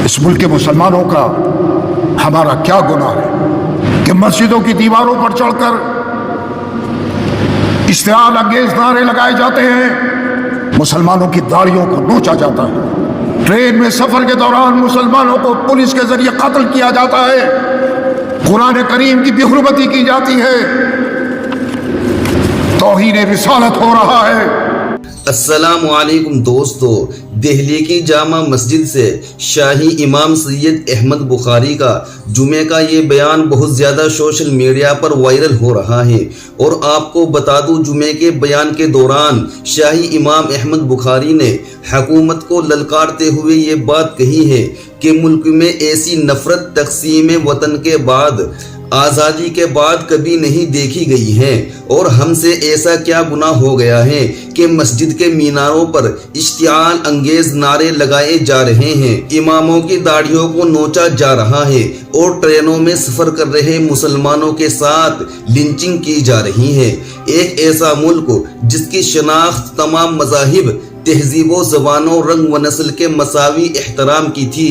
اس ملک کے مسلمانوں کا ہمارا کیا گناہ ہے کہ مسجدوں کی دیواروں پر چڑھ کر اشتعال انگیز نعرے لگائے جاتے ہیں، مسلمانوں کی داڑھیوں کو نوچا جاتا ہے، ٹرین میں سفر کے دوران مسلمانوں کو پولیس کے ذریعے قتل کیا جاتا ہے، قرآن کریم کی بے حرمتی کی جاتی ہے، توہین رسالت ہو رہا ہے۔ السلام علیکم دوستو، دہلی کی جامع مسجد سے شاہی امام سید احمد بخاری کا جمعے کا یہ بیان بہت زیادہ سوشل میڈیا پر وائرل ہو رہا ہے، اور آپ کو بتا دوں جمعے کے بیان کے دوران شاہی امام احمد بخاری نے حکومت کو للکارتے ہوئے یہ بات کہی ہے کہ ملک میں ایسی نفرت تقسیم وطن کے بعد آزادی کے بعد کبھی نہیں دیکھی گئی ہے، اور ہم سے ایسا کیا گناہ ہو گیا ہے کہ مسجد کے میناروں پر اشتعال انگیز نعرے لگائے جا رہے ہیں، اماموں کی داڑھیوں کو نوچا جا رہا ہے، اور ٹرینوں میں سفر کر رہے مسلمانوں کے ساتھ لنچنگ کی جا رہی ہے۔ ایک ایسا ملک جس کی شناخت تمام مذاہب، تہذیبوں، زبانوں، رنگ و نسل کے مساوی احترام کی تھی،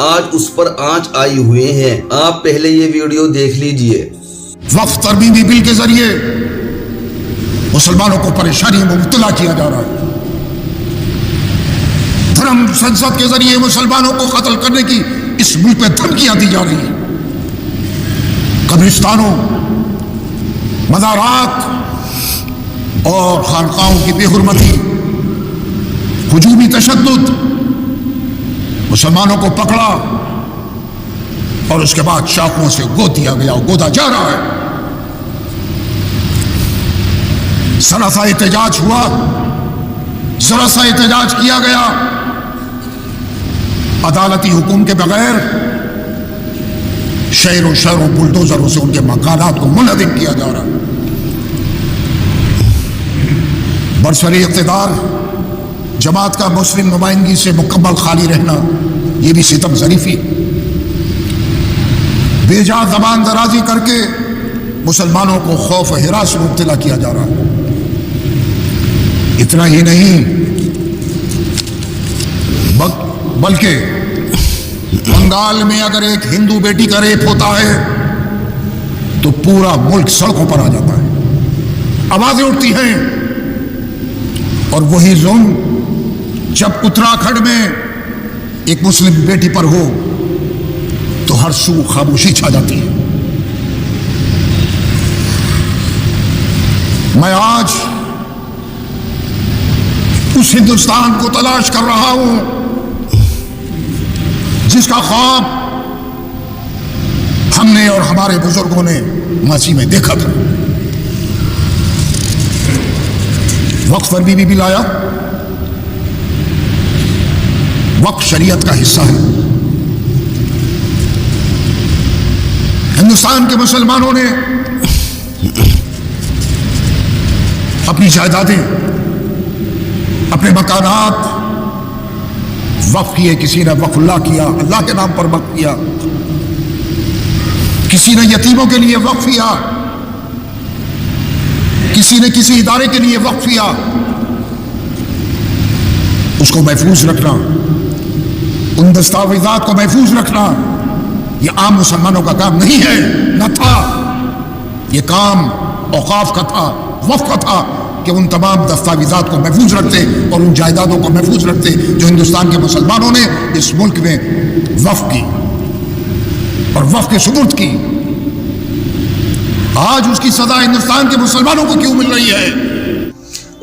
آج اس پر آنچ آئی ہوئے ہیں۔ آپ پہلے یہ ویڈیو دیکھ لیجئے۔ وقف ترمیمی بل کے ذریعے مسلمانوں کو پریشانی میں مبتلا کیا جا رہا ہے، دھرم سنسد کے ذریعے مسلمانوں کو قتل کرنے کی اس ملک پہ دھمکیاں دی جا رہی ہیں، قبرستانوں، مزارات اور خانقاہوں کی بے حرمتی، ہجومی تشدد، مسلمانوں کو پکڑا اور اس کے بعد چاقوؤں سے گود دیا گیا، گودا جا رہا ہے۔ ذرا سا احتجاج ہوا، ذرا سا احتجاج کیا گیا، عدالتی حکم کے بغیر شہروں شہروں بلڈوزروں سے ان کے مکانات کو منہدم کیا جا رہا ہے۔ برسری اقتدار جماعت کا مسلم نمائندگی سے مکمل خالی رہنا، یہ بھی ستم ظریفی، بے جا زبان درازی کر کے مسلمانوں کو خوف و ہراس میں مبتلا کیا جا رہا ہے۔ اتنا ہی نہیں بلکہ بنگال میں اگر ایک ہندو بیٹی کا ریپ ہوتا ہے تو پورا ملک سڑکوں پر آ جاتا ہے، آوازیں اٹھتی ہیں، اور وہی ظلم جب اتراکھنڈ میں ایک مسلم بیٹی پر ہو تو ہر سو خاموشی چھا جاتی ہے۔ میں آج اس ہندوستان کو تلاش کر رہا ہوں جس کا خواب ہم نے اور ہمارے بزرگوں نے ماضی میں دیکھا تھا۔ وقف پر بھی لایا، وقف شریعت کا حصہ ہے۔ ہندوستان کے مسلمانوں نے اپنی جائیدادیں، اپنے مکانات وقف کیے، کسی نے وقف اللہ کیا، اللہ کے نام پر وقف کیا، کسی نے یتیموں کے لیے وقف کیا، کسی نے کسی ادارے کے لیے وقف کیا۔ اس کو محفوظ رکھنا، ان دستاویزات کو محفوظ رکھنا، یہ عام مسلمانوں کا کام نہیں ہے، نہ تھا۔ یہ کام اوقاف کا تھا، وقف کا تھا کہ ان تمام دستاویزات کو محفوظ رکھتے اور ان جائیدادوں کو محفوظ رکھتے جو ہندوستان کے مسلمانوں نے اس ملک میں وقف کی اور وقف کے سپرد کی۔ آج اس کی سزا ہندوستان کے مسلمانوں کو کیوں مل رہی ہے؟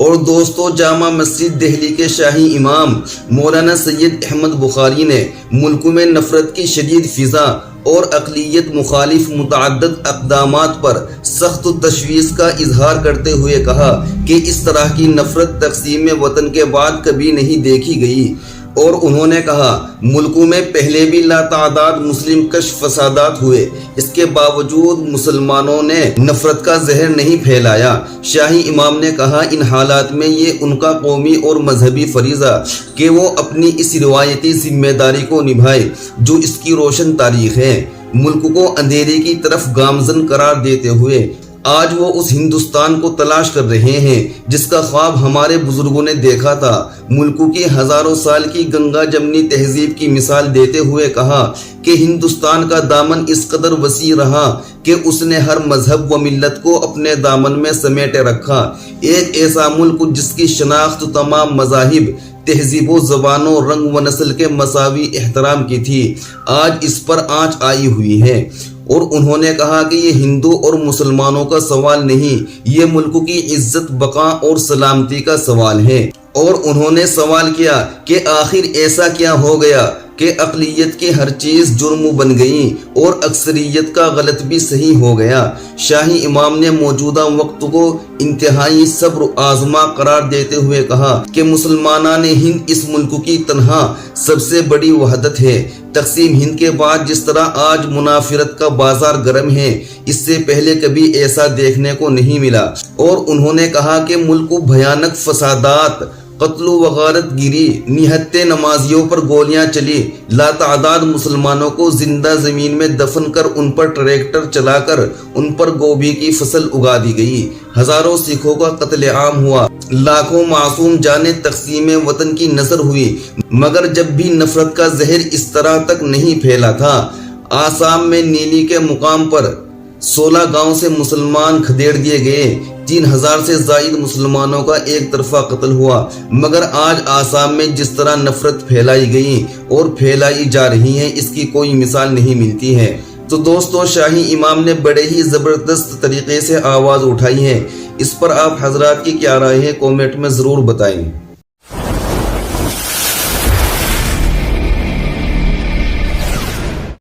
اور دوستو، جامع مسجد دہلی کے شاہی امام مولانا سید احمد بخاری نے ملک میں نفرت کی شدید فضا اور اقلیت مخالف متعدد اقدامات پر سخت تشویش کا اظہار کرتے ہوئے کہا کہ اس طرح کی نفرت تقسیم وطن کے بعد کبھی نہیں دیکھی گئی، اور انہوں نے کہا ملک میں پہلے بھی لاتعداد مسلم کش فسادات ہوئے، اس کے باوجود مسلمانوں نے نفرت کا زہر نہیں پھیلایا۔ شاہی امام نے کہا ان حالات میں یہ ان کا قومی اور مذہبی فریضہ کہ وہ اپنی اس روایتی ذمہ داری کو نبھائے جو اس کی روشن تاریخ ہے۔ ملک کو اندھیرے کی طرف گامزن قرار دیتے ہوئے آج وہ اس ہندوستان کو تلاش کر رہے ہیں جس کا خواب ہمارے بزرگوں نے دیکھا تھا۔ ملکوں کی ہزاروں سال کی گنگا جمنی تہذیب کی مثال دیتے ہوئے کہا کہ ہندوستان کا دامن اس قدر وسیع رہا کہ اس نے ہر مذہب و ملت کو اپنے دامن میں سمیٹے رکھا۔ ایک ایسا ملک جس کی شناخت تمام مذاہب، تہذیبوں، زبانوں، رنگ و نسل کے مساوی احترام کی تھی، آج اس پر آنچ آئی ہوئی ہے۔ اور انہوں نے کہا کہ یہ ہندو اور مسلمانوں کا سوال نہیں، یہ ملک کی عزت، بقا اور سلامتی کا سوال ہے۔ اور انہوں نے سوال کیا کہ آخر ایسا کیا ہو گیا کہ اقلیت کی ہر چیز جرم بن گئی اور اکثریت کا غلط بھی صحیح ہو گیا۔ شاہی امام نے موجودہ وقت کو انتہائی صبر آزما قرار دیتے ہوئے کہا کہ مسلمانان ہند اس ملک کی تنہا سب سے بڑی وحدت ہے۔ تقسیم ہند کے بعد جس طرح آج منافرت کا بازار گرم ہے، اس سے پہلے کبھی ایسا دیکھنے کو نہیں ملا۔ اور انہوں نے کہا کہ ملک بھیانک فسادات، قتل و غارت گیری، نہتے نمازیوں پر گولیاں چلی، لاتعداد مسلمانوں کو زندہ زمین میں دفن کر ان پر ٹریکٹر چلا کر ان پر گوبھی کی فصل اگا دی گئی، ہزاروں سکھوں کا قتل عام ہوا، لاکھوں معصوم جانیں تقسیم وطن کی نظر ہوئی، مگر جب بھی نفرت کا زہر اس طرح تک نہیں پھیلا تھا۔ آسام میں نیلی کے مقام پر 16 گاؤں سے مسلمان کھدیڑ دیے گئے، 3000 سے زائد مسلمانوں کا ایک طرفہ قتل ہوا، مگر آج آسام میں جس طرح نفرت پھیلائی گئی اور پھیلائی جا رہی ہے، اس کی کوئی مثال نہیں ملتی ہے۔ تو دوستو، شاہی امام نے بڑے ہی زبردست طریقے سے آواز اٹھائی ہے۔ اس پر آپ حضرات کی کیا رائے ہے، کومنٹ میں ضرور بتائیں۔